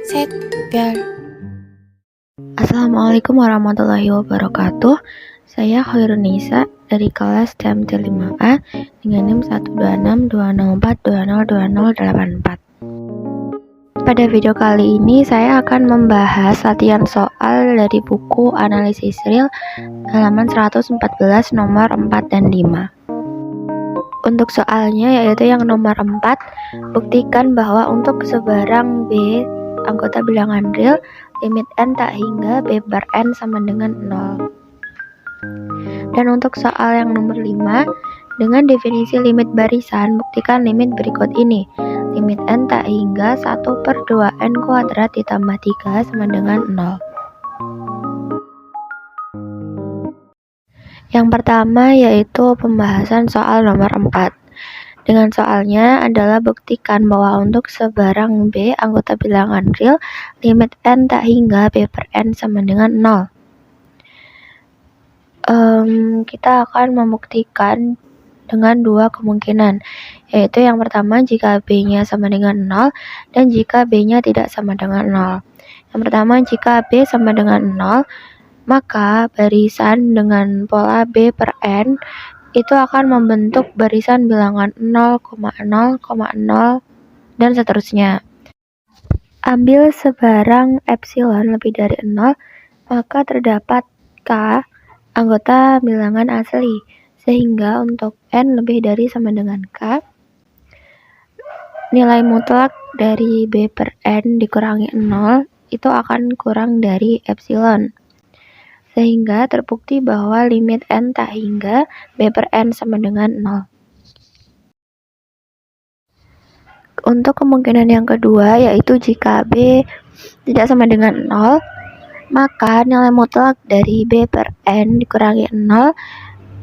Set, biar. Assalamualaikum warahmatullahi wabarakatuh. Saya Khairunisa dari kelas TMT 5A dengan NIM 1262042020084. Pada video kali ini saya akan membahas latihan soal dari buku Analisis Real halaman 114 nomor 4 dan 5. Untuk soalnya yaitu yang nomor 4, buktikan bahwa untuk sebarang B anggota bilangan real, limit n tak hingga b per n sama dengan 0. Dan untuk soal yang nomor 5, dengan definisi limit barisan, buktikan limit berikut ini. Limit n tak hingga 1/2n kuadrat ditambah 3 sama dengan 0. Yang pertama yaitu pembahasan soal nomor 4. Dengan soalnya adalah buktikan bahwa untuk sebarang B anggota bilangan real, limit n tak hingga b per n sama dengan 0. Kita akan membuktikan dengan dua kemungkinan, yaitu yang pertama jika B-nya sama dengan 0 dan jika B-nya tidak sama dengan 0. Yang pertama, jika B sama dengan 0, maka barisan dengan pola B per n itu akan membentuk barisan bilangan 0,0,0 dan seterusnya. Ambil sebarang epsilon lebih dari 0, maka terdapat K anggota bilangan asli, sehingga untuk N lebih dari sama dengan K, nilai mutlak dari B per N dikurangi 0 itu akan kurang dari epsilon. Sehingga terbukti bahwa limit n tak hingga b per n sama dengan 0. Untuk kemungkinan yang kedua yaitu jika b tidak sama dengan 0, maka nilai mutlak dari b per n dikurangi 0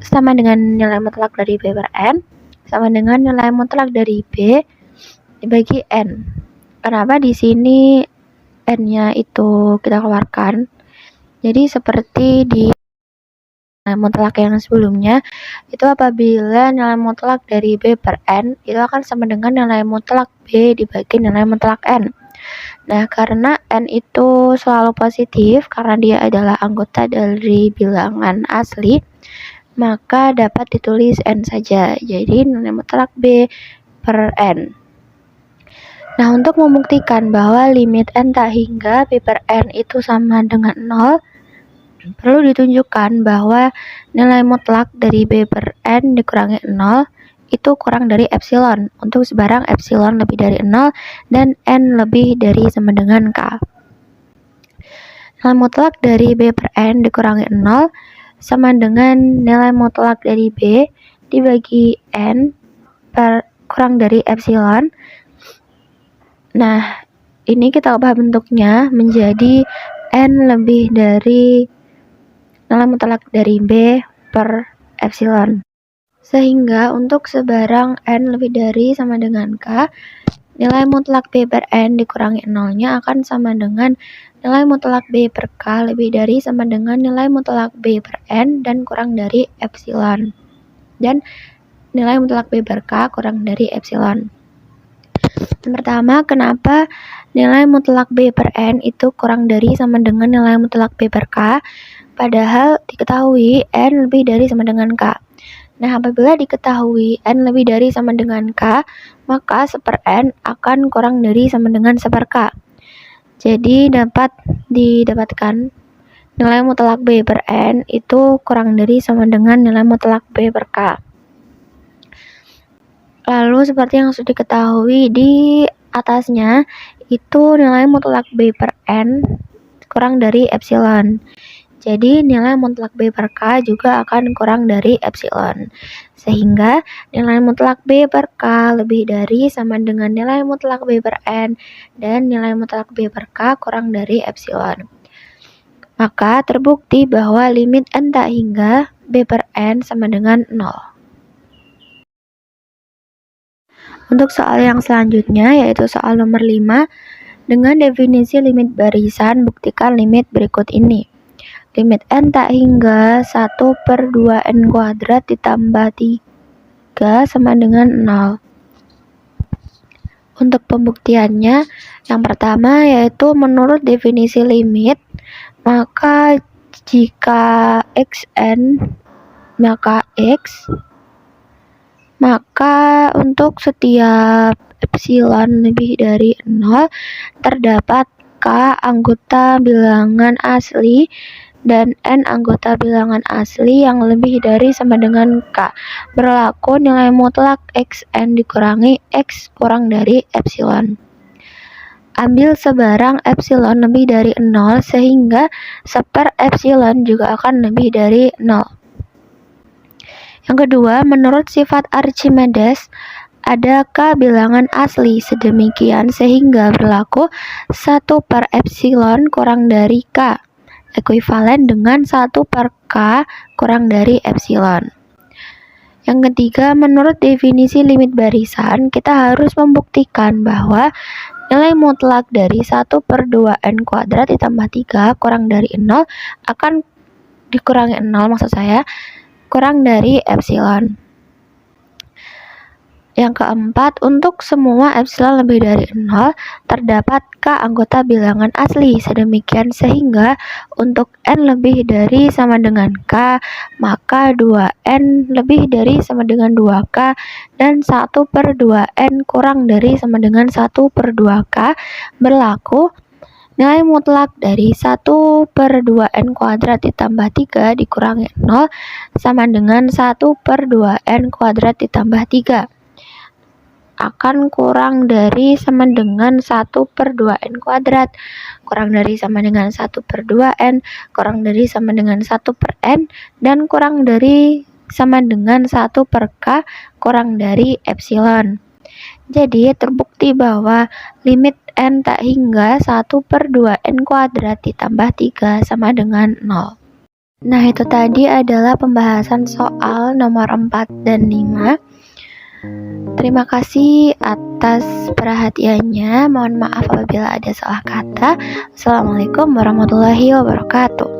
sama dengan nilai mutlak dari b per n sama dengan nilai mutlak dari b dibagi n. Kenapa di sini n-nya itu kita keluarkan? Jadi seperti di nilai mutlak yang sebelumnya, itu apabila nilai mutlak dari B per N itu akan sama dengan nilai mutlak B dibagi nilai mutlak N. Nah, karena N itu selalu positif karena dia adalah anggota dari bilangan asli, maka dapat ditulis N saja. Jadi nilai mutlak B per N. Nah, untuk membuktikan bahwa limit n tak hingga b per n itu sama dengan 0, perlu ditunjukkan bahwa nilai mutlak dari b per n dikurangi 0 itu kurang dari epsilon untuk sebarang epsilon lebih dari 0 dan n lebih dari sama dengan k. Nilai mutlak dari b per n dikurangi 0 sama dengan nilai mutlak dari b dibagi n kurang dari epsilon. Nah, ini kita ubah bentuknya menjadi n lebih dari nilai mutlak dari b per epsilon. Sehingga untuk sebarang n lebih dari sama dengan k, nilai mutlak b per n dikurangi 0-nya akan sama dengan nilai mutlak b per k lebih dari sama dengan nilai mutlak b per n dan kurang dari epsilon. Dan nilai mutlak b per k kurang dari epsilon. Yang pertama, kenapa nilai mutlak b per n itu kurang dari sama dengan nilai mutlak b per k? Padahal diketahui n lebih dari sama dengan k. Nah, apabila diketahui n lebih dari sama dengan k, maka 1 per n akan kurang dari sama dengan 1 per k. Jadi dapat didapatkan nilai mutlak b per n itu kurang dari sama dengan nilai mutlak b per k. Lalu seperti yang sudah diketahui di atasnya, itu nilai mutlak b per n kurang dari epsilon. Jadi nilai mutlak b per k juga akan kurang dari epsilon. Sehingga nilai mutlak b per k lebih dari sama dengan nilai mutlak b per n dan nilai mutlak b per k kurang dari epsilon. Maka terbukti bahwa limit n tak hingga b per n sama dengan 0. Untuk soal yang selanjutnya yaitu soal nomor 5, dengan definisi limit barisan buktikan limit berikut ini. Limit n tak hingga 1/2n kuadrat ditambah 3 sama dengan 0. Untuk pembuktiannya, yang pertama yaitu menurut definisi limit, maka jika xn maka x, maka untuk setiap epsilon lebih dari 0 terdapat k anggota bilangan asli dan n anggota bilangan asli yang lebih dari sama dengan k. Berlaku nilai mutlak xn dikurangi x kurang dari epsilon. Ambil sebarang epsilon lebih dari 0 sehingga seper epsilon juga akan lebih dari 0. Yang kedua, menurut sifat Archimedes, ada k bilangan asli sedemikian sehingga berlaku 1 per epsilon kurang dari k, ekuivalen dengan 1 per k kurang dari epsilon. Yang ketiga, menurut definisi limit barisan, kita harus membuktikan bahwa nilai mutlak dari 1 per 2n kuadrat ditambah 3 kurang dari 0 akan dikurangi 0 maksud saya, kurang dari epsilon. Yang keempat, untuk semua epsilon lebih dari 0, terdapat k anggota bilangan asli sedemikian sehingga untuk n lebih dari sama dengan k, maka 2n lebih dari sama dengan 2k, dan 1 per 2n kurang dari sama dengan 1 per 2k berlaku nilai mutlak dari 1 per 2n kuadrat ditambah 3 dikurangi 0 sama dengan 1 per 2n kuadrat ditambah 3 akan kurang dari sama dengan 1 per 2n kuadrat, kurang dari sama dengan 1 per 2n, kurang dari sama dengan 1 per n, dan kurang dari sama dengan 1 per k kurang dari epsilon. Jadi terbukti bahwa limit n tak hingga 1 per 2n kuadrat ditambah 3 sama dengan 0. Nah, itu tadi adalah pembahasan soal nomor 4 dan 5. Terima kasih atas perhatiannya. Mohon maaf apabila ada salah kata. Assalamualaikum warahmatullahi wabarakatuh.